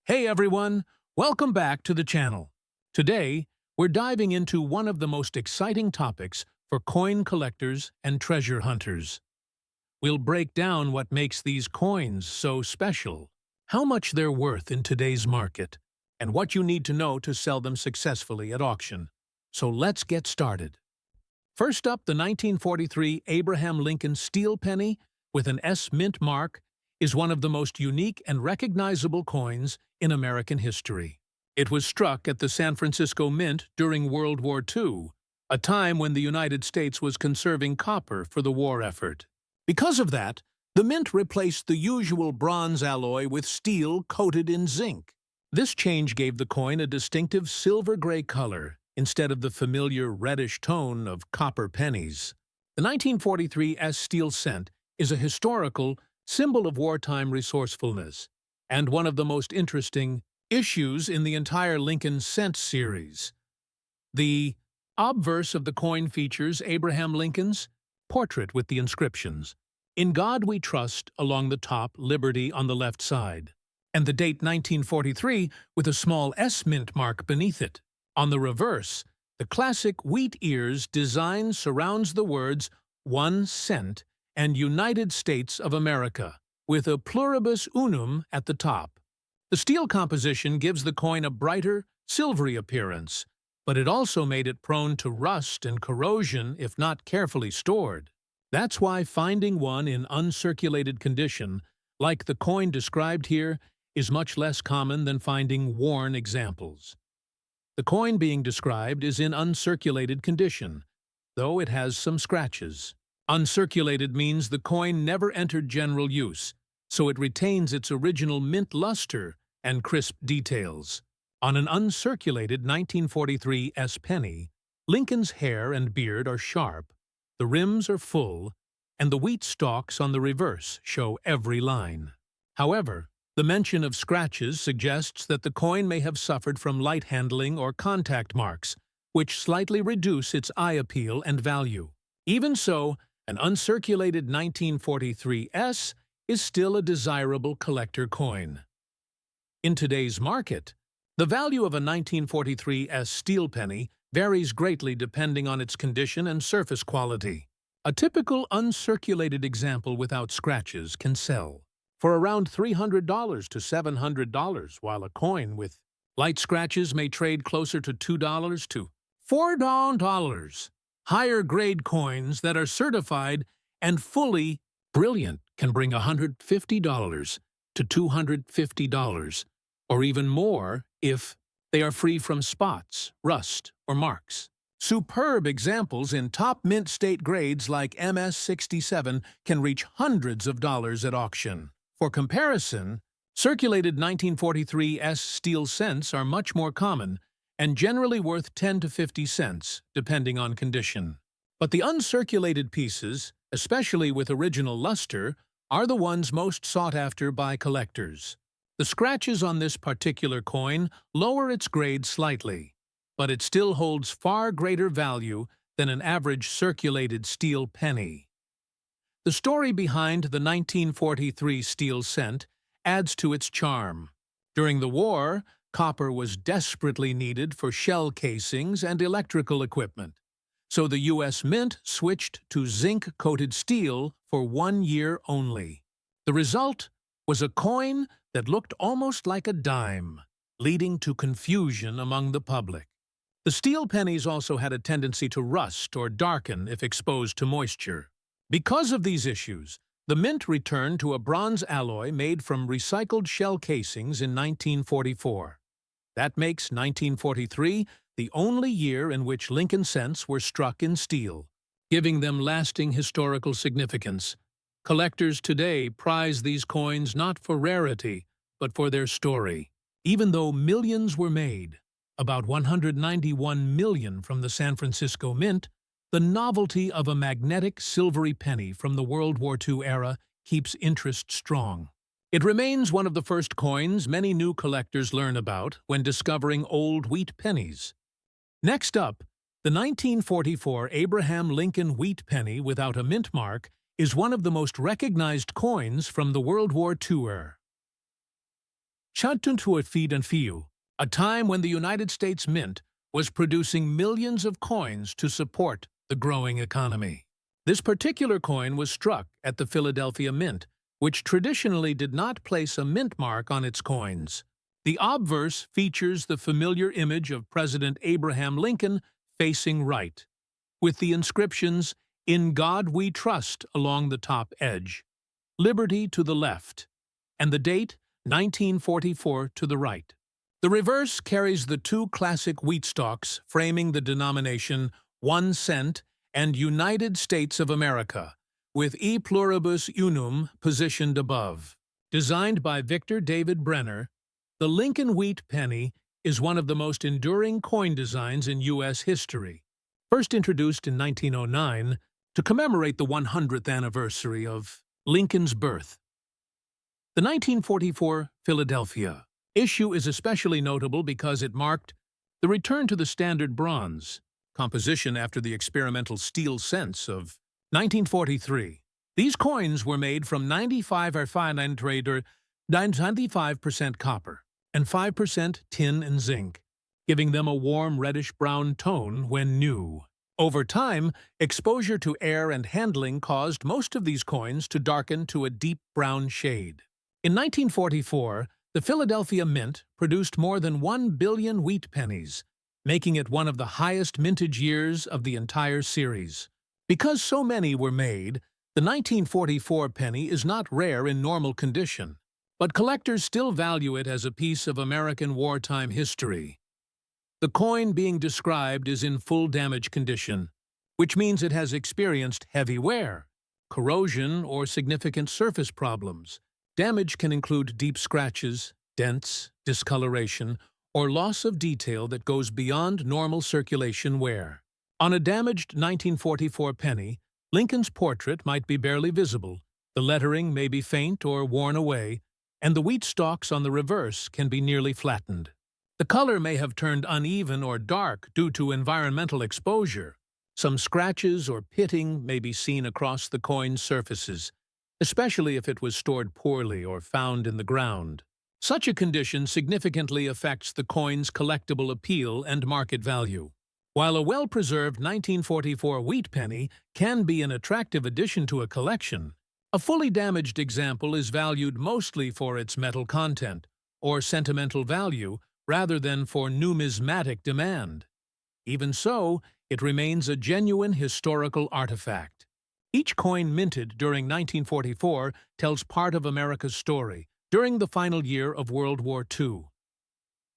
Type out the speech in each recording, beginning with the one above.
Hey everyone, welcome back to the channel. Today, we're diving into one of the most exciting topics for coin collectors and treasure hunters. We'll break down what makes these coins so special, how much they're worth in today's market, and what you need to know to sell them successfully at auction. So let's get started. First up, the 1943 Abraham Lincoln steel penny with an S mint mark is one of the most unique and recognizable coins in American history. It was struck at the San Francisco Mint during World War II, a time when the United States was conserving copper for the war effort. Because of that, the mint replaced the usual bronze alloy with steel coated in zinc. This change gave the coin a distinctive silver-gray color instead of the familiar reddish tone of copper pennies. The 1943 S steel cent is a historical symbol of wartime resourcefulness, and one of the most interesting issues in the entire Lincoln Cent series. The obverse of the coin features Abraham Lincoln's portrait with the inscriptions, "In God We Trust" along the top, "Liberty" on the left side, and the date 1943 with a small S mint mark beneath it. On the reverse, the classic wheat ears design surrounds the words 1 cent and United States of America, with a pluribus unum at the top. The steel composition gives the coin a brighter, silvery appearance, but it also made it prone to rust and corrosion if not carefully stored. That's why finding one in uncirculated condition, like the coin described here, is much less common than finding worn examples. The coin being described is in uncirculated condition, though it has some scratches. Uncirculated means the coin never entered general use, so it retains its original mint luster and crisp details. On an uncirculated 1943 S penny, Lincoln's hair and beard are sharp, the rims are full, and the wheat stalks on the reverse show every line. However, the mention of scratches suggests that the coin may have suffered from light handling or contact marks, which slightly reduce its eye appeal and value. Even so, an uncirculated 1943 S is still a desirable collector coin. In today's market, the value of a 1943 S steel penny varies greatly depending on its condition and surface quality. A typical uncirculated example without scratches can sell for around $300 to $700, while a coin with light scratches may trade closer to $2 to $4. Higher-grade coins that are certified and fully brilliant can bring $150 to $250, or even more if they are free from spots, rust, or marks. Superb examples in top mint state grades like MS-67 can reach hundreds of dollars at auction. For comparison, circulated 1943 S steel cents are much more common and generally worth 10 to 50 cents, depending on condition. But the uncirculated pieces, especially with original luster, are the ones most sought after by collectors. The scratches on this particular coin lower its grade slightly, but it still holds far greater value than an average circulated steel penny. The story behind the 1943 steel cent adds to its charm. During the war, copper was desperately needed for shell casings and electrical equipment, so the U.S. Mint switched to zinc-coated steel for 1 year only. The result was a coin that looked almost like a dime, leading to confusion among the public. The steel pennies also had a tendency to rust or darken if exposed to moisture. Because of these issues, the Mint returned to a bronze alloy made from recycled shell casings in 1944. That makes 1943 the only year in which Lincoln cents were struck in steel, giving them lasting historical significance. Collectors today prize these coins not for rarity, but for their story. Even though millions were made, about 191 million from the San Francisco Mint, the novelty of a magnetic silvery penny from the World War II era keeps interest strong. It remains one of the first coins many new collectors learn about when discovering old wheat pennies. Next up, the 1944 Abraham Lincoln wheat penny without a mint mark is one of the most recognized coins from the World War II era. a time when the United States Mint was producing millions of coins to support the growing economy. This particular coin was struck at the Philadelphia Mint, which traditionally did not place a mint mark on its coins. The obverse features the familiar image of President Abraham Lincoln facing right, with the inscriptions, "In God We Trust," along the top edge, "Liberty" to the left, and the date, 1944, to the right. The reverse carries the two classic wheat stalks framing the denomination 1 cent and United States of America, with E pluribus unum positioned above. Designed by Victor David Brenner, the Lincoln wheat penny is one of the most enduring coin designs in U.S. history. First introduced in 1909 to commemorate the 100th anniversary of Lincoln's birth. The 1944 Philadelphia issue is especially notable because it marked the return to the standard bronze composition after the experimental steel cents of 1943. These coins were made from 95% copper and 5% tin and zinc, giving them a warm reddish-brown tone when new. Over time, exposure to air and handling caused most of these coins to darken to a deep brown shade. In 1944, the Philadelphia Mint produced more than 1 billion wheat pennies, making it one of the highest mintage years of the entire series. Because so many were made, the 1944 penny is not rare in normal condition, but collectors still value it as a piece of American wartime history. The coin being described is in full damage condition, which means it has experienced heavy wear, corrosion, or significant surface problems. Damage can include deep scratches, dents, discoloration, or loss of detail that goes beyond normal circulation wear. On a damaged 1944 penny, Lincoln's portrait might be barely visible, the lettering may be faint or worn away, and the wheat stalks on the reverse can be nearly flattened. The color may have turned uneven or dark due to environmental exposure. Some scratches or pitting may be seen across the coin's surfaces, especially if it was stored poorly or found in the ground. Such a condition significantly affects the coin's collectible appeal and market value. While a well-preserved 1944 wheat penny can be an attractive addition to a collection, a fully damaged example is valued mostly for its metal content or sentimental value rather than for numismatic demand. Even so, it remains a genuine historical artifact. Each coin minted during 1944 tells part of America's story during the final year of World War II.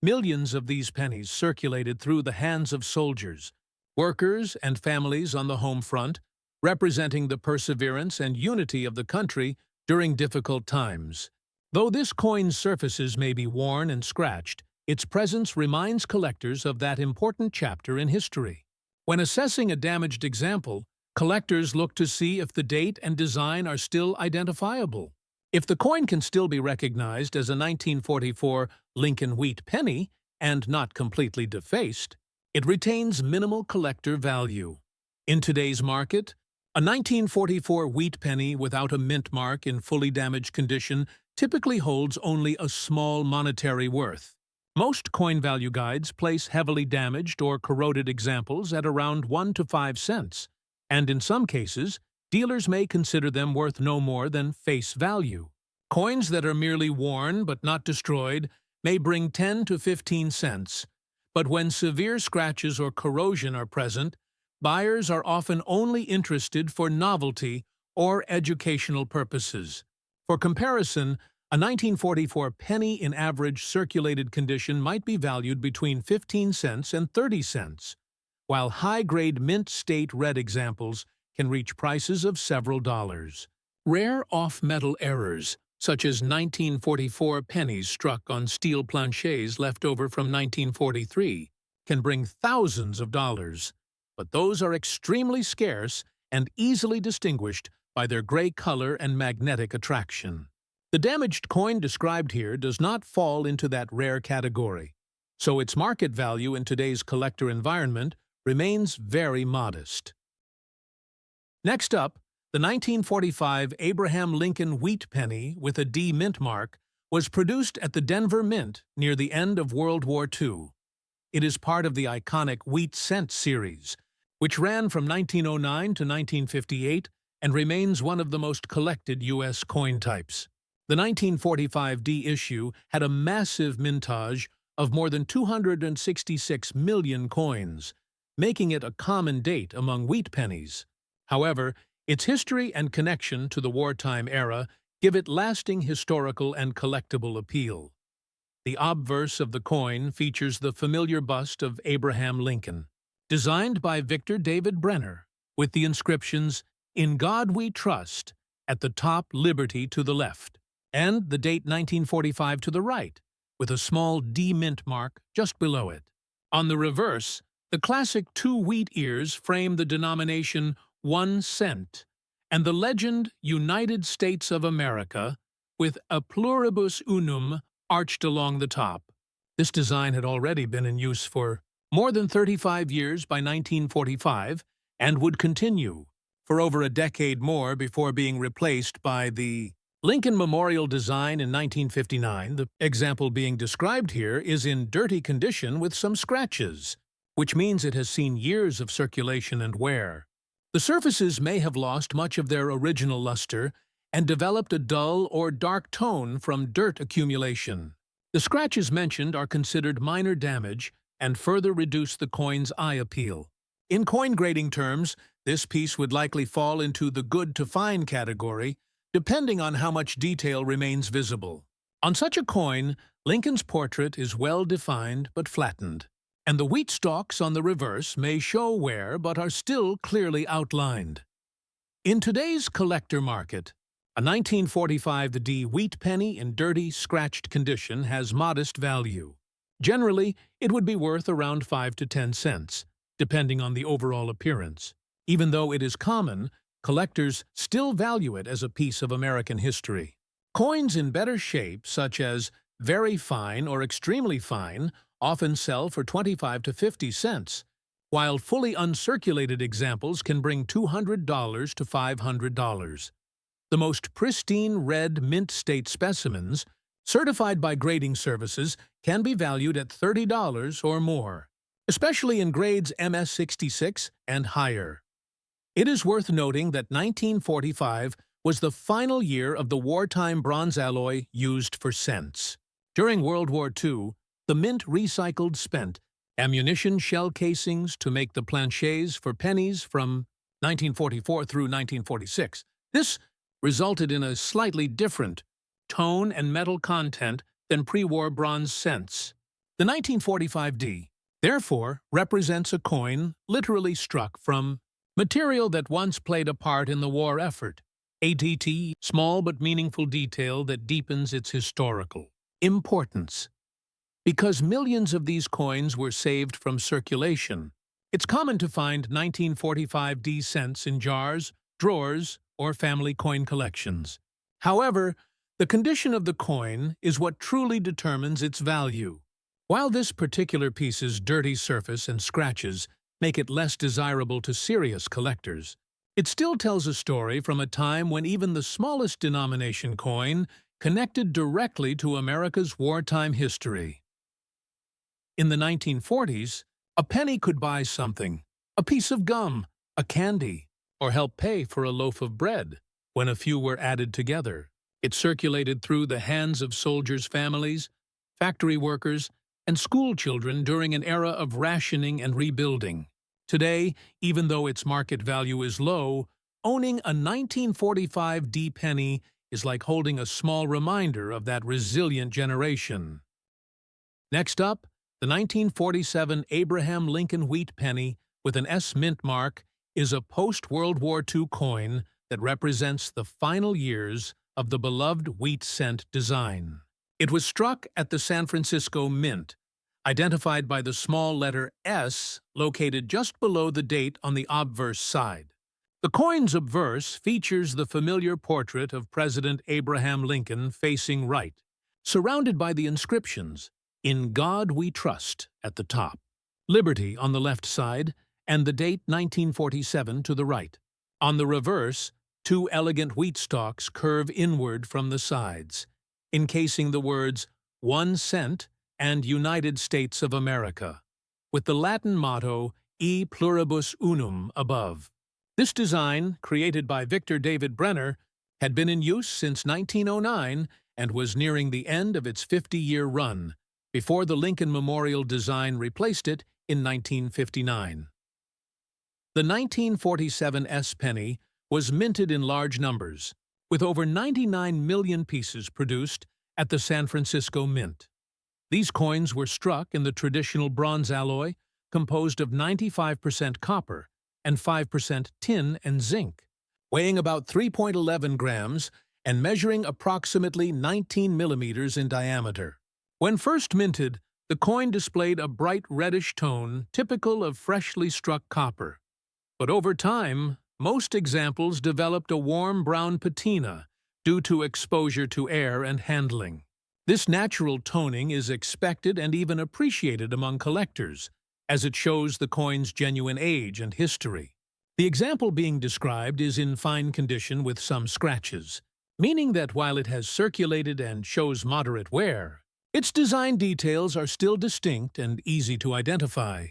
Millions of these pennies circulated through the hands of soldiers, workers, and families on the home front, representing the perseverance and unity of the country during difficult times. Though this coin's surfaces may be worn and scratched, its presence reminds collectors of that important chapter in history. When assessing a damaged example, collectors look to see if the date and design are still identifiable. If the coin can still be recognized as a 1944 Lincoln wheat penny and not completely defaced, it retains minimal collector value. In today's market, a 1944 wheat penny without a mint mark in fully damaged condition typically holds only a small monetary worth. Most coin value guides place heavily damaged or corroded examples at around 1 to 5 cents, and in some cases, dealers may consider them worth no more than face value. Coins that are merely worn but not destroyed may bring 10 to 15 cents, but when severe scratches or corrosion are present, buyers are often only interested for novelty or educational purposes. For comparison, a 1944 penny in average circulated condition might be valued between 15 cents and 30 cents, while high-grade mint state red examples can reach prices of several dollars. Rare off-metal errors, such as 1944 pennies struck on steel planchets left over from 1943, can bring thousands of dollars, but those are extremely scarce and easily distinguished by their gray color and magnetic attraction. The damaged coin described here does not fall into that rare category, so its market value in today's collector environment remains very modest. Next up, the 1945 Abraham Lincoln wheat penny with a D mint mark was produced at the Denver Mint near the end of World War II. It is part of the iconic Wheat Cent series, which ran from 1909 to 1958 and remains one of the most collected U.S. coin types. The 1945 D issue had a massive mintage of more than 266 million coins, making it a common date among wheat pennies. However, its history and connection to the wartime era give it lasting historical and collectible appeal. The obverse of the coin features the familiar bust of Abraham Lincoln, designed by Victor David Brenner, with the inscriptions, "In God We Trust," at the top, "Liberty" to the left, and the date 1945 to the right, with a small D mint mark just below it. On the reverse, the classic two wheat ears frame the denomination 1 cent, and the legend United States of America, with a pluribus unum arched along the top. This design had already been in use for more than 35 years by 1945 and would continue for over a decade more before being replaced by the Lincoln Memorial design in 1959. The example being described here is in dirty condition with some scratches, which means it has seen years of circulation and wear. The surfaces may have lost much of their original luster and developed a dull or dark tone from dirt accumulation. The scratches mentioned are considered minor damage and further reduce the coin's eye appeal. In coin grading terms, this piece would likely fall into the good to fine category, depending on how much detail remains visible. On such a coin, Lincoln's portrait is well defined but flattened, and the wheat stalks on the reverse may show wear but are still clearly outlined. In today's collector market, a 1945 D wheat penny in dirty, scratched condition has modest value. Generally, it would be worth around 5 to 10 cents, depending on the overall appearance. Even though it is common, collectors still value it as a piece of American history. Coins in better shape, such as very fine or extremely fine, often sell for 25 to 50 cents, while fully uncirculated examples can bring $200 to $500. The most pristine red mint state specimens, certified by grading services, can be valued at $30 or more, especially in grades MS-66 and higher. It is worth noting that 1945 was the final year of the wartime bronze alloy used for cents. During World War II, the mint recycled spent ammunition shell casings to make the planchets for pennies from 1944 through 1946. This resulted in a slightly different tone and metal content than pre-war bronze cents. The 1945 D, therefore, represents a coin literally struck from material that once played a part in the war effort, a small but meaningful detail that deepens its historical importance. Because millions of these coins were saved from circulation, it's common to find 1945 D cents in jars, drawers, or family coin collections. However, the condition of the coin is what truly determines its value. While this particular piece's dirty surface and scratches make it less desirable to serious collectors, it still tells a story from a time when even the smallest denomination coin connected directly to America's wartime history. In the 1940s, a penny could buy something, a piece of gum, a candy, or help pay for a loaf of bread. When a few were added together, it circulated through the hands of soldiers' families, factory workers, and school children during an era of rationing and rebuilding. Today, even though its market value is low, owning a 1945 D penny is like holding a small reminder of that resilient generation. Next up, the 1947 Abraham Lincoln wheat penny with an S mint mark is a post-World War II coin that represents the final years of the beloved wheat cent design. It was struck at the San Francisco Mint, identified by the small letter S located just below the date on the obverse side. The coin's obverse features the familiar portrait of President Abraham Lincoln facing right, surrounded by the inscriptions, "In God We Trust" at the top, "Liberty" on the left side, and the date 1947 to the right. On the reverse, two elegant wheat stalks curve inward from the sides, encasing the words 1 cent and United States of America, with the Latin motto E pluribus unum above. This design, created by Victor David Brenner, had been in use since 1909 and was nearing the end of its 50-year run, before the Lincoln Memorial design replaced it in 1959. The 1947 S penny was minted in large numbers, with over 99 million pieces produced at the San Francisco Mint. These coins were struck in the traditional bronze alloy composed of 95% copper and 5% tin and zinc, weighing about 3.11 grams and measuring approximately 19 millimeters in diameter. When first minted, the coin displayed a bright reddish tone typical of freshly struck copper. But over time, most examples developed a warm brown patina due to exposure to air and handling. This natural toning is expected and even appreciated among collectors, as it shows the coin's genuine age and history. The example being described is in fine condition with some scratches, meaning that while it has circulated and shows moderate wear, its design details are still distinct and easy to identify.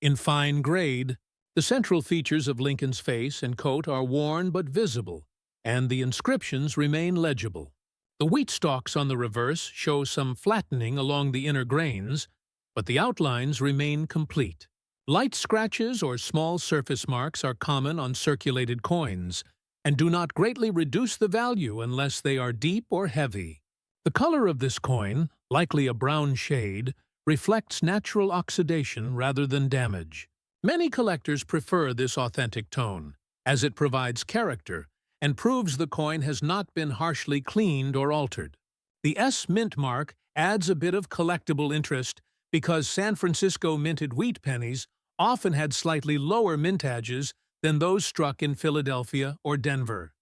In fine grade, the central features of Lincoln's face and coat are worn but visible, and the inscriptions remain legible. The wheat stalks on the reverse show some flattening along the inner grains, but the outlines remain complete. Light scratches or small surface marks are common on circulated coins, and do not greatly reduce the value unless they are deep or heavy. The color of this coin, likely a brown shade, reflects natural oxidation rather than damage. Many collectors prefer this authentic tone, as it provides character and proves the coin has not been harshly cleaned or altered. The S mint mark adds a bit of collectible interest because San Francisco minted wheat pennies often had slightly lower mintages than those struck in Philadelphia or Denver.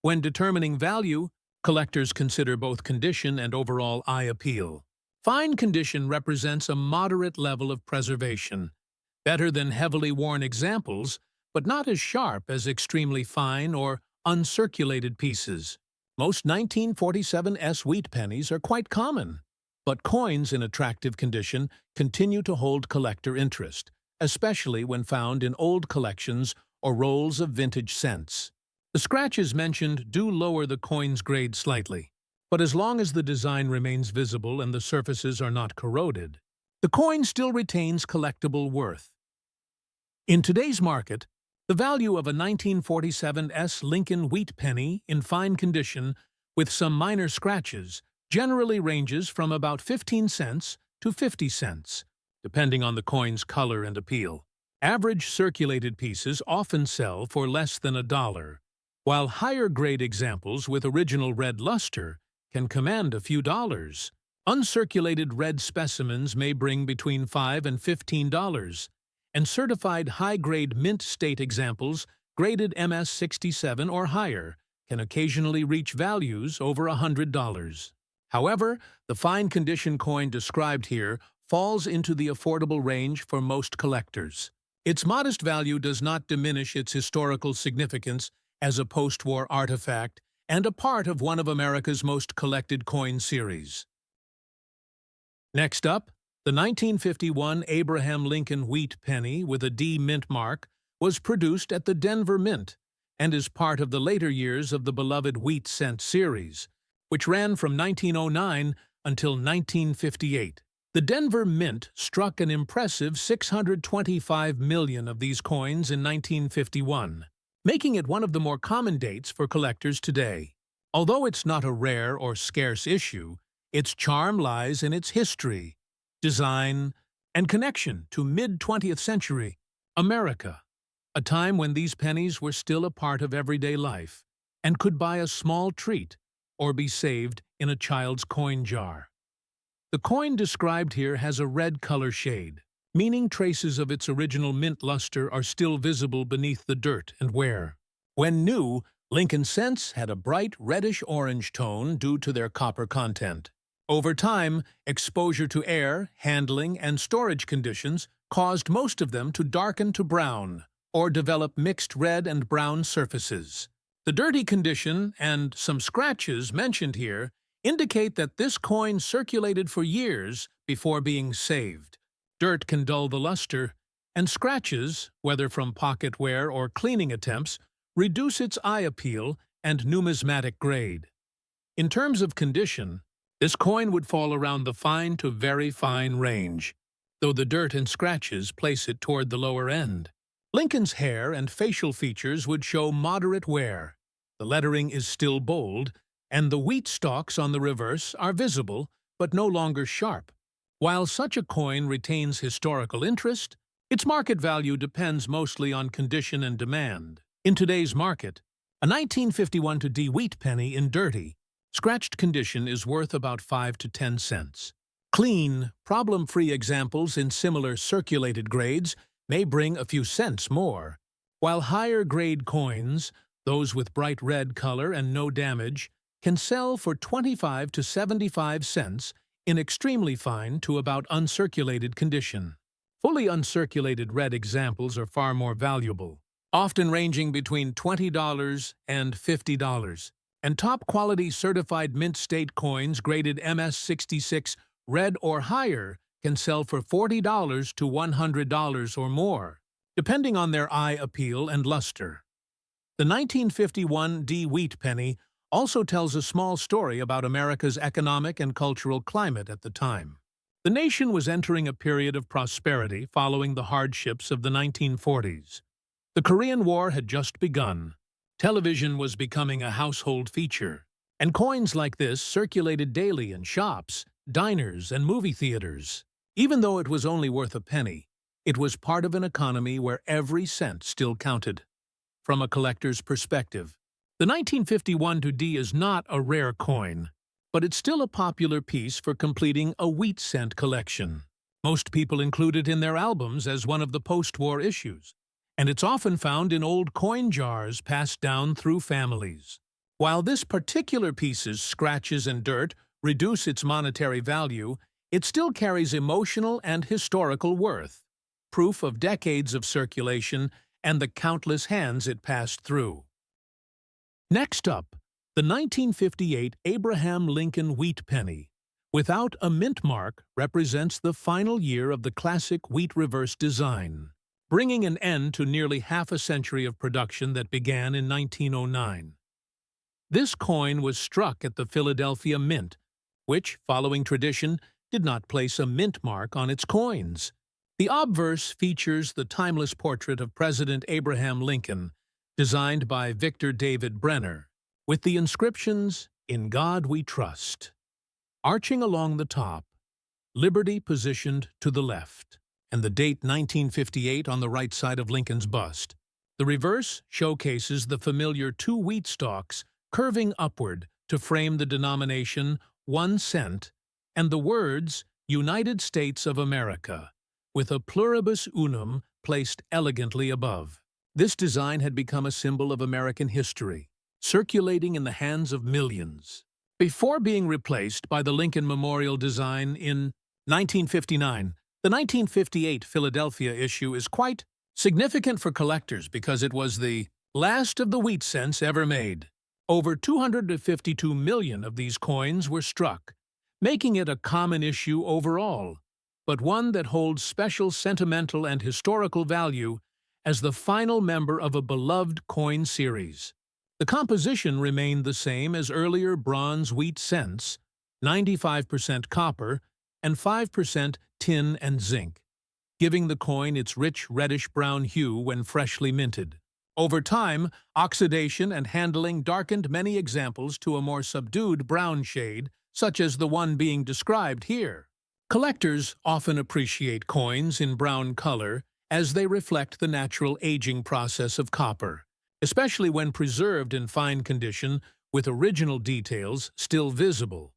When determining value, collectors consider both condition and overall eye appeal. Fine condition represents a moderate level of preservation, better than heavily worn examples, but not as sharp as extremely fine or uncirculated pieces. Most 1947 S wheat pennies are quite common, but coins in attractive condition continue to hold collector interest, especially when found in old collections or rolls of vintage cents. The scratches mentioned do lower the coin's grade slightly, but as long as the design remains visible and the surfaces are not corroded, the coin still retains collectible worth. In today's market, the value of a 1947 S Lincoln wheat penny in fine condition with some minor scratches generally ranges from about 15 cents to 50 cents, depending on the coin's color and appeal. Average circulated pieces often sell for less than $1, while higher-grade examples with original red luster can command a few dollars. Uncirculated red specimens may bring between $5 and $15, and certified high-grade mint state examples graded MS-67 or higher can occasionally reach values over $100. However, the fine condition coin described here falls into the affordable range for most collectors. Its modest value does not diminish its historical significance as a post-war artifact and a part of one of America's most collected coin series. Next up, the 1951 Abraham Lincoln wheat penny with a D mint mark was produced at the Denver Mint and is part of the later years of the beloved wheat cent series, which ran from 1909 until 1958. The Denver Mint struck an impressive 625 million of these coins in 1951, making it one of the more common dates for collectors today. Although it's not a rare or scarce issue, its charm lies in its history, design, and connection to mid-20th century America, a time when these pennies were still a part of everyday life and could buy a small treat or be saved in a child's coin jar. The coin described here has a red color shade, meaning traces of its original mint luster are still visible beneath the dirt and wear. When new, Lincoln cents had a bright reddish-orange tone due to their copper content. Over time, exposure to air, handling, and storage conditions caused most of them to darken to brown or develop mixed red and brown surfaces. The dirty condition and some scratches mentioned here indicate that this coin circulated for years before being saved. Dirt can dull the luster, and scratches, whether from pocket wear or cleaning attempts, reduce its eye appeal and numismatic grade. In terms of condition, this coin would fall around the fine to very fine range, though the dirt and scratches place it toward the lower end. Lincoln's hair and facial features would show moderate wear. The lettering is still bold, and the wheat stalks on the reverse are visible but no longer sharp. While such a coin retains historical interest, its market value depends mostly on condition and demand. In today's market, a 1951 D wheat penny in dirty, scratched condition is worth about 5 to 10 cents. Clean, problem-free examples in similar circulated grades may bring a few cents more, while higher-grade coins, those with bright red color and no damage, can sell for 25 to 75 cents in extremely fine to about uncirculated condition. Fully uncirculated red examples are far more valuable, often ranging between $20 and $50, and top-quality certified mint state coins graded MS-66 red or higher can sell for $40 to $100 or more, depending on their eye appeal and luster. The 1951 D wheat penny also tells a small story about America's economic and cultural climate at the time. The nation was entering a period of prosperity following the hardships of the 1940s. The Korean War had just begun. Television was becoming a household feature, and coins like this circulated daily in shops, diners, and movie theaters. Even though it was only worth a penny, it was part of an economy where every cent still counted. From a collector's perspective, the 1951 D is not a rare coin, but it's still a popular piece for completing a wheat cent collection. Most people include it in their albums as one of the post-war issues, and it's often found in old coin jars passed down through families. While this particular piece's scratches and dirt reduce its monetary value, it still carries emotional and historical worth, proof of decades of circulation and the countless hands it passed through. Next up, the 1958 Abraham Lincoln wheat penny, without a mint mark, represents the final year of the classic wheat reverse design, bringing an end to nearly half a century of production that began in 1909. This coin was struck at the Philadelphia Mint, which, following tradition, did not place a mint mark on its coins. The obverse features the timeless portrait of President Abraham Lincoln, designed by Victor David Brenner, with the inscriptions, "In God We Trust." Arching along the top, Liberty positioned to the left, and the date 1958 on the right side of Lincoln's bust. The reverse showcases the familiar two wheat stalks curving upward to frame the denomination 1 cent and the words United States of America, with a pluribus unum placed elegantly above. This design had become a symbol of American history, circulating in the hands of millions. Before being replaced by the Lincoln Memorial design in 1959, the 1958 Philadelphia issue is quite significant for collectors because it was the last of the wheat cents ever made. Over 252 million of these coins were struck, making it a common issue overall, but one that holds special sentimental and historical value as the final member of a beloved coin series. The composition remained the same as earlier bronze wheat cents, 95% copper and 5% tin and zinc, giving the coin its rich reddish-brown hue when freshly minted. Over time, oxidation and handling darkened many examples to a more subdued brown shade, such as the one being described here. Collectors often appreciate coins in brown color as they reflect the natural aging process of copper, especially when preserved in fine condition with original details still visible.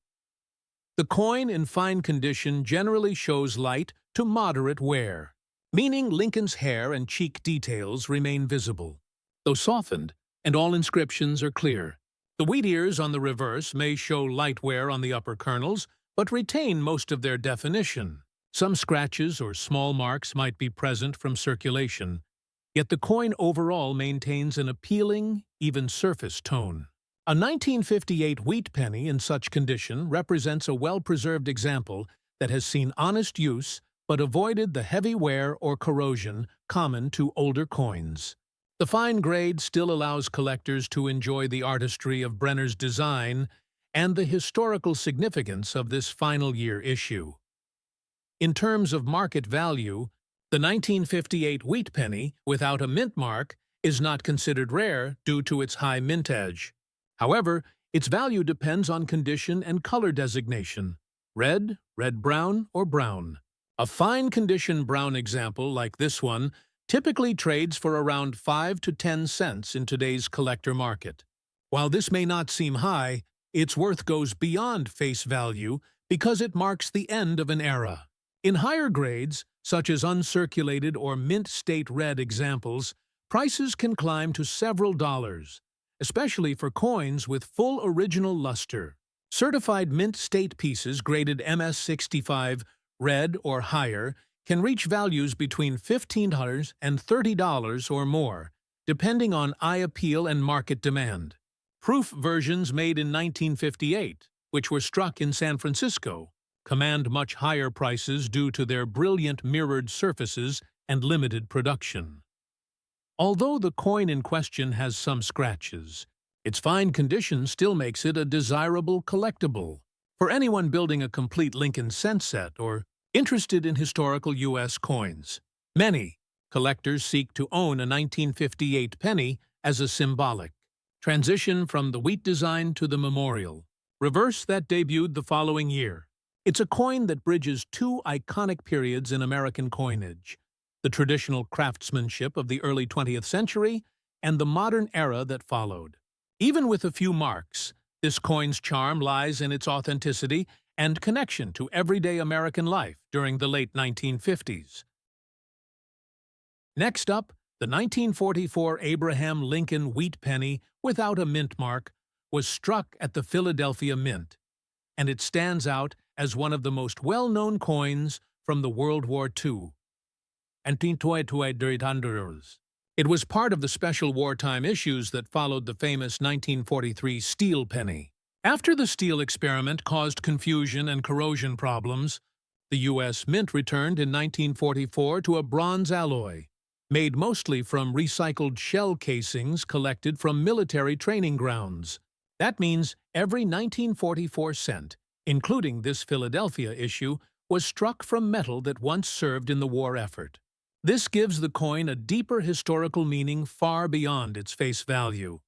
The coin in fine condition generally shows light to moderate wear, meaning Lincoln's hair and cheek details remain visible, though softened, and all inscriptions are clear. The wheat ears on the reverse may show light wear on the upper kernels, but retain most of their definition. Some scratches or small marks might be present from circulation, yet the coin overall maintains an appealing, even surface tone. A 1958 wheat penny in such condition represents a well-preserved example that has seen honest use but avoided the heavy wear or corrosion common to older coins. The fine grade still allows collectors to enjoy the artistry of Brenner's design and the historical significance of this final year issue. In terms of market value, the 1958 wheat penny without a mint mark is not considered rare due to its high mintage. However, its value depends on condition and color designation: red, red-brown, or brown. A fine condition brown example like this one typically trades for around 5 to 10 cents in today's collector market. While this may not seem high, its worth goes beyond face value because it marks the end of an era. In higher grades, such as uncirculated or mint state red examples, prices can climb to several dollars, especially for coins with full original luster. Certified mint state pieces graded MS65 red or higher can reach values between $15 and $30 or more, depending on eye appeal and market demand. Proof versions made in 1958, which were struck in San Francisco, command much higher prices due to their brilliant mirrored surfaces and limited production. Although the coin in question has some scratches, its fine condition still makes it a desirable collectible for anyone building a complete Lincoln cent set or interested in historical U.S. coins. Many collectors seek to own a 1958 penny as a symbolic transition from the wheat design to the memorial reverse that debuted the following year. It's a coin that bridges two iconic periods in American coinage: the traditional craftsmanship of the early 20th century and the modern era that followed. Even with a few marks, this coin's charm lies in its authenticity and connection to everyday American life during the late 1950s. Next up, the 1944 Abraham Lincoln wheat penny without a mint mark was struck at the Philadelphia Mint, and it stands out as one of the most well-known coins from the World War II. It was part of the special wartime issues that followed the famous 1943 steel penny. After the steel experiment caused confusion and corrosion problems, the U.S. Mint returned in 1944 to a bronze alloy, made mostly from recycled shell casings collected from military training grounds. That means every 1944 cent, including this Philadelphia issue, was struck from metal that once served in the war effort. This gives the coin a deeper historical meaning far beyond its face value.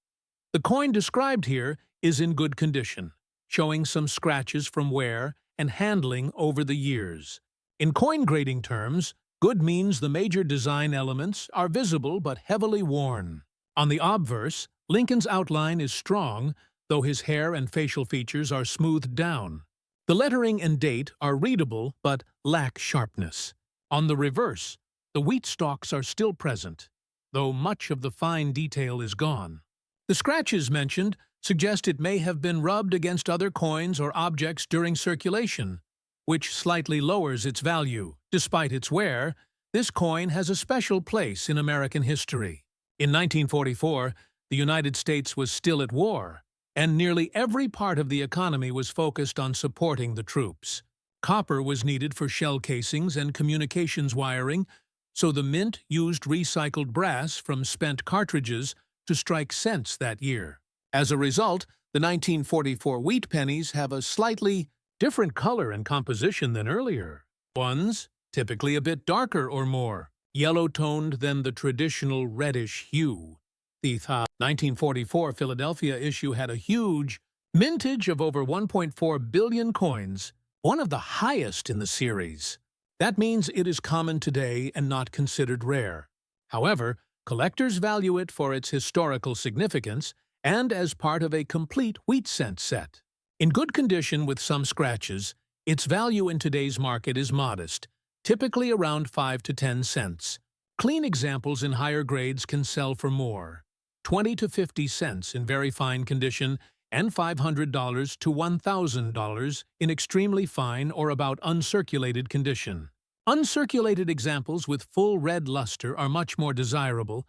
The coin described here is in good condition, showing some scratches from wear and handling over the years. In coin grading terms, good means the major design elements are visible but heavily worn. On the obverse, Lincoln's outline is strong, though his hair and facial features are smoothed down. The lettering and date are readable but lack sharpness. On the reverse, the wheat stalks are still present, though much of the fine detail is gone. The scratches mentioned suggest it may have been rubbed against other coins or objects during circulation, which slightly lowers its value. Despite its wear, this coin has a special place in American history. In 1944, the United States was still at war, and nearly every part of the economy was focused on supporting the troops. Copper was needed for shell casings and communications wiring, so the Mint used recycled brass from spent cartridges to strike cents that year. As a result, the 1944 wheat pennies have a slightly different color and composition than earlier ones, typically a bit darker or more yellow-toned than the traditional reddish hue. The 1944 Philadelphia issue had a huge mintage of over 1.4 billion coins, one of the highest in the series. That means it is common today and not considered rare. However, collectors value it for its historical significance and as part of a complete wheat cent set. In good condition with some scratches, its value in today's market is modest, typically around 5 to 10 cents. Clean examples in higher grades can sell for more, 20 to 50 cents in very fine condition and $500 to $1,000 in extremely fine or about uncirculated condition. Uncirculated examples with full red luster are much more desirable,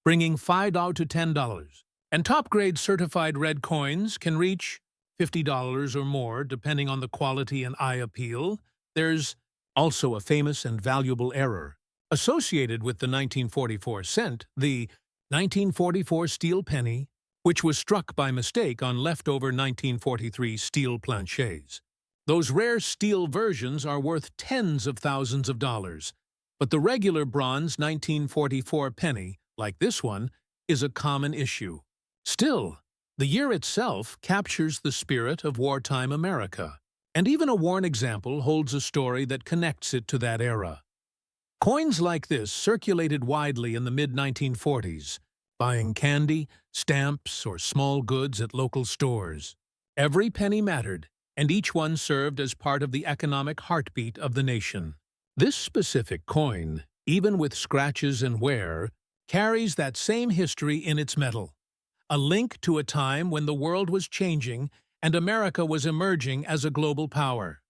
bringing $5 to $10. And top-grade certified red coins can reach $50 or more, depending on the quality and eye appeal. There's also a famous and valuable error associated with the 1944 cent, the 1944 steel penny, which was struck by mistake on leftover 1943 steel planchets. Those rare steel versions are worth tens of thousands of dollars, but the regular bronze 1944 penny, like this one, is a common issue. Still, the year itself captures the spirit of wartime America, and even a worn example holds a story that connects it to that era. Coins like this circulated widely in the mid-1940s, buying candy, stamps, or small goods at local stores. Every penny mattered, and each one served as part of the economic heartbeat of the nation. This specific coin, even with scratches and wear, carries that same history in its metal, a link to a time when the world was changing and America was emerging as a global power.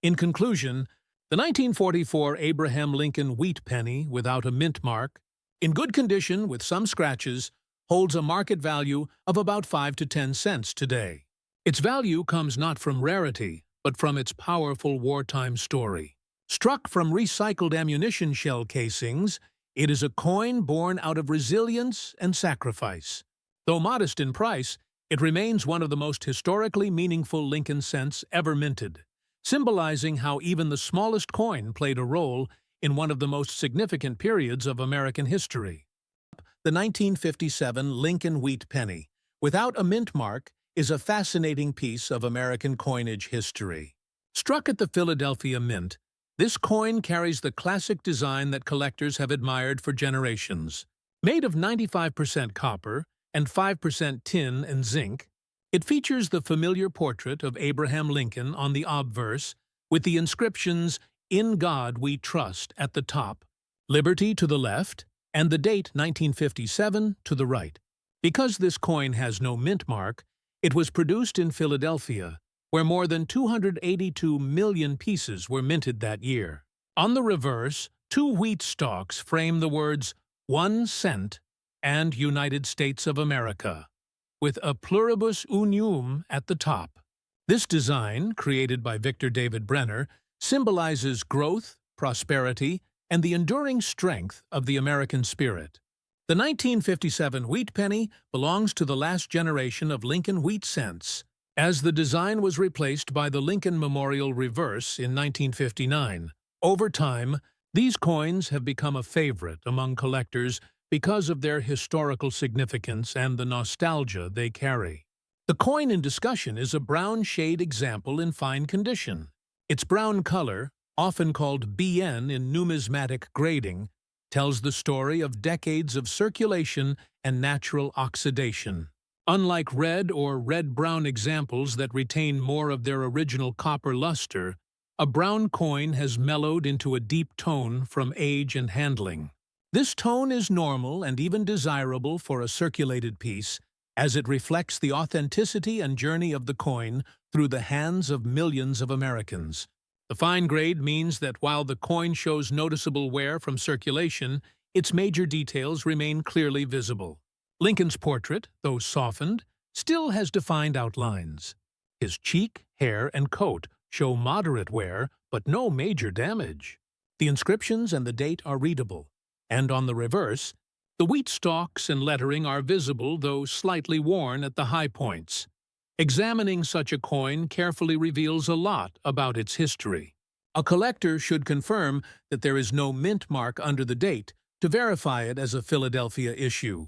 In conclusion, the 1944 Abraham Lincoln wheat penny without a mint mark, in good condition with some scratches, holds a market value of about 5 to 10 cents today. Its value comes not from rarity, but from its powerful wartime story. Struck from recycled ammunition shell casings, it is a coin born out of resilience and sacrifice. Though modest in price, it remains one of the most historically meaningful Lincoln cents ever minted, symbolizing how even the smallest coin played a role in one of the most significant periods of American history. The 1957 Lincoln wheat penny, without a mint mark, is a fascinating piece of American coinage history. Struck at the Philadelphia Mint, this coin carries the classic design that collectors have admired for generations. Made of 95% copper and 5% tin and zinc, it features the familiar portrait of Abraham Lincoln on the obverse, with the inscriptions, "In God We Trust" at the top, "Liberty" to the left, and the date 1957 to the right. Because this coin has no mint mark, it was produced in Philadelphia, where more than 282 million pieces were minted that year. On the reverse, two wheat stalks frame the words 1 cent and United States of America, with a pluribus unum at the top. This design, created by Victor David Brenner, symbolizes growth, prosperity, and the enduring strength of the American spirit. The 1957 wheat penny belongs to the last generation of Lincoln wheat cents, as the design was replaced by the Lincoln Memorial Reverse in 1959. Over time, these coins have become a favorite among collectors because of their historical significance and the nostalgia they carry. The coin in discussion is a brown shade example in fine condition. Its brown color, often called BN in numismatic grading, tells the story of decades of circulation and natural oxidation. Unlike red or red-brown examples that retain more of their original copper luster, a brown coin has mellowed into a deep tone from age and handling. This tone is normal and even desirable for a circulated piece, as it reflects the authenticity and journey of the coin through the hands of millions of Americans. The fine grade means that while the coin shows noticeable wear from circulation, its major details remain clearly visible. Lincoln's portrait, though softened, still has defined outlines. His cheek, hair, and coat show moderate wear, but no major damage. The inscriptions and the date are readable, and on the reverse, the wheat stalks and lettering are visible, though slightly worn at the high points. Examining such a coin carefully reveals a lot about its history. A collector should confirm that there is no mint mark under the date to verify it as a Philadelphia issue.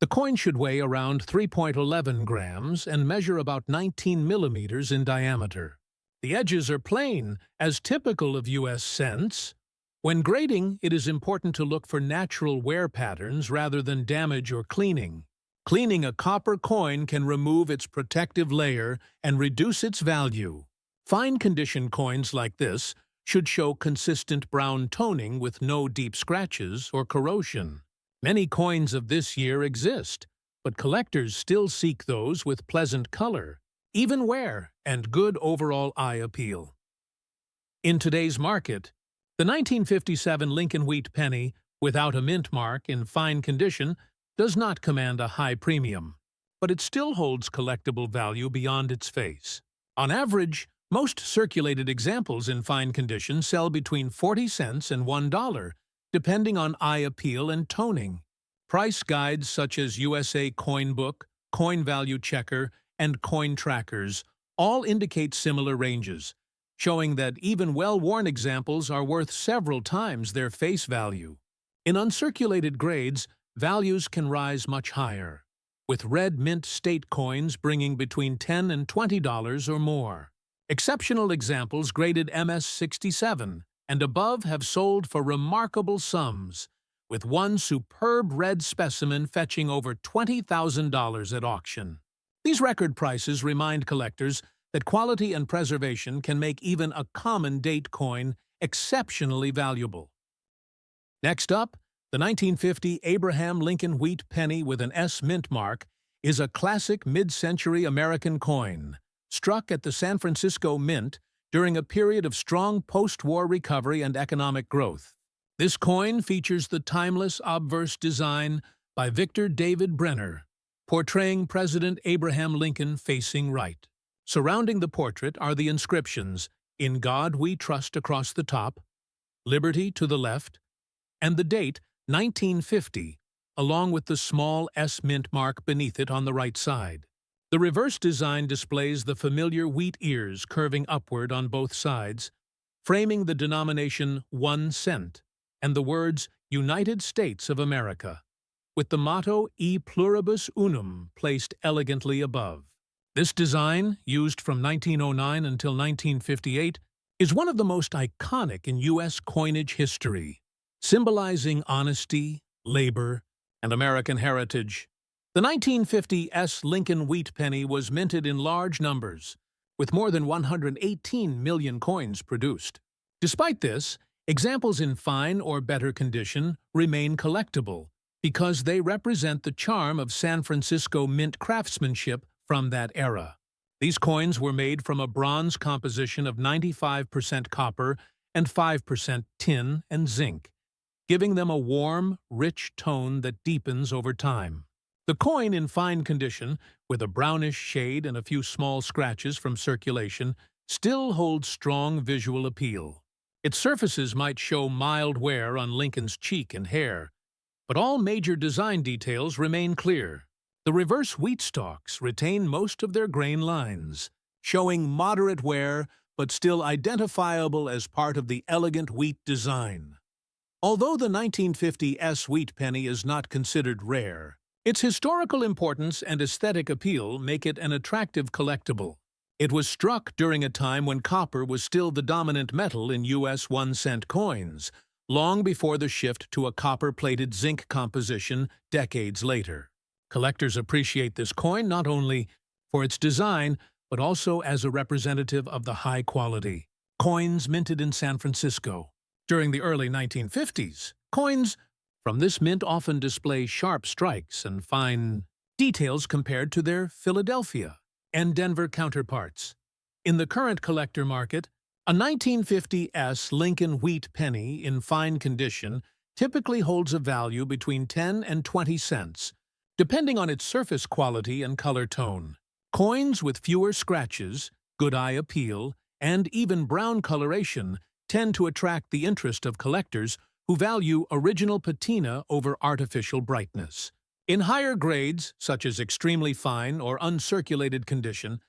The coin should weigh around 3.11 grams and measure about 19 millimeters in diameter. The edges are plain, as typical of U.S. cents. When grading, it is important to look for natural wear patterns rather than damage or cleaning. Cleaning a copper coin can remove its protective layer and reduce its value. Fine-condition coins like this should show consistent brown toning with no deep scratches or corrosion. Many coins of this year exist, but collectors still seek those with pleasant color, even wear, and good overall eye appeal. In today's market, the 1957 Lincoln wheat penny, without a mint mark in fine condition, does not command a high premium. but it still holds collectible value beyond its face. On average, most circulated examples in fine condition sell between 40 cents and $1, depending on eye appeal and toning. Price guides such as USA Coin Book, Coin Value Checker, and Coin Trackers all indicate similar ranges, showing that even well-worn examples are worth several times their face value. In uncirculated grades, values can rise much higher, with red mint state coins bringing between $10 and $20 or more. Exceptional examples graded MS-67 and above have sold for remarkable sums, with one superb red specimen fetching over $20,000 at auction. These record prices remind collectors that quality and preservation can make even a common date coin exceptionally valuable. Next up, the 1950 Abraham Lincoln Wheat penny with an S mint mark is a classic mid-century American coin, struck at the San Francisco Mint during a period of strong post-war recovery and economic growth. This coin features the timeless obverse design by Victor David Brenner, portraying President Abraham Lincoln facing right. Surrounding the portrait are the inscriptions, "In God We Trust" across the top, "Liberty" to the left, and the date, 1950, along with the small S mint mark beneath it on the right side. The reverse design displays the familiar wheat ears curving upward on both sides, framing the denomination 1 cent and the words United States of America, with the motto E pluribus unum placed elegantly above. This design, used from 1909 until 1958, is one of the most iconic in U.S. coinage history, symbolizing honesty, labor, and American heritage. The 1950 S. Lincoln Wheat penny was minted in large numbers, with more than 118 million coins produced. Despite this, examples in fine or better condition remain collectible because they represent the charm of San Francisco Mint craftsmanship from that era. These coins were made from a bronze composition of 95% copper and 5% tin and zinc, giving them a warm, rich tone that deepens over time. The coin in fine condition, with a brownish shade and a few small scratches from circulation, still holds strong visual appeal. Its surfaces might show mild wear on Lincoln's cheek and hair, but all major design details remain clear. The reverse wheat stalks retain most of their grain lines, showing moderate wear but still identifiable as part of the elegant wheat design. Although the 1950 S wheat penny is not considered rare, its historical importance and aesthetic appeal make it an attractive collectible. It was struck during a time when copper was still the dominant metal in U.S. 1-cent coins, long before the shift to a copper-plated zinc composition decades later. Collectors appreciate this coin not only for its design, but also as a representative of the high-quality coins minted in San Francisco. During the early 1950s, coins from this mint often display sharp strikes and fine details compared to their Philadelphia and Denver counterparts. In the current collector market, a 1950 S Lincoln Wheat penny in fine condition typically holds a value between 10 and 20 cents, depending on its surface quality and color tone. Coins with fewer scratches, good eye appeal, and even brown coloration tend to attract the interest of collectors who value original patina over artificial brightness. In higher grades, such as extremely fine or uncirculated condition,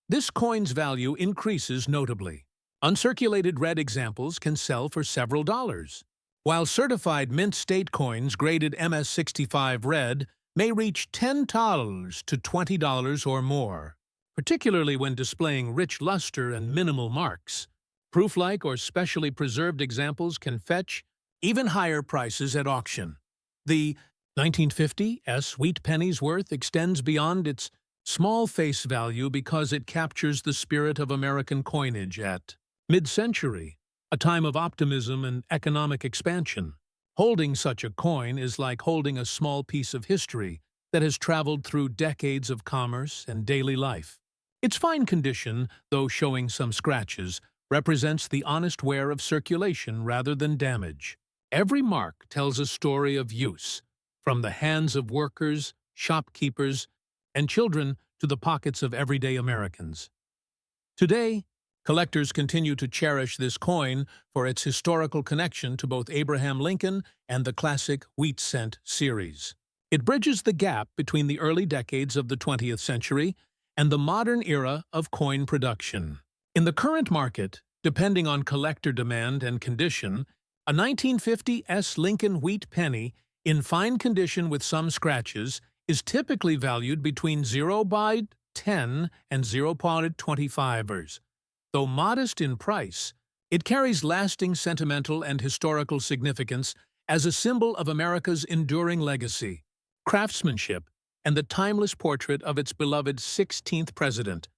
this coin's value increases notably. Uncirculated red examples can sell for several dollars, while certified mint state coins graded MS-65 red may reach $10 to $20 or more, particularly when displaying rich luster and minimal marks. Proof-like or specially preserved examples can fetch even higher prices at auction. The 1950 S wheat penny's worth extends beyond its small face value because it captures the spirit of American coinage at mid-century, a time of optimism and economic expansion. Holding such a coin is like holding a small piece of history that has traveled through decades of commerce and daily life. Its fine condition, though showing some scratches, represents the honest wear of circulation rather than damage. Every mark tells a story of use, from the hands of workers, shopkeepers, and children to the pockets of everyday Americans. Today, collectors continue to cherish this coin for its historical connection to both Abraham Lincoln and the classic wheat cent series. It bridges the gap between the early decades of the 20th century and the modern era of coin production. In the current market, depending on collector demand and condition, a 1950 Lincoln wheat penny in fine condition with some scratches is typically valued between 0.10 and 0.25. Though modest in price, it carries lasting sentimental and historical significance as a symbol of America's enduring legacy, craftsmanship, and the timeless portrait of its beloved 16th president,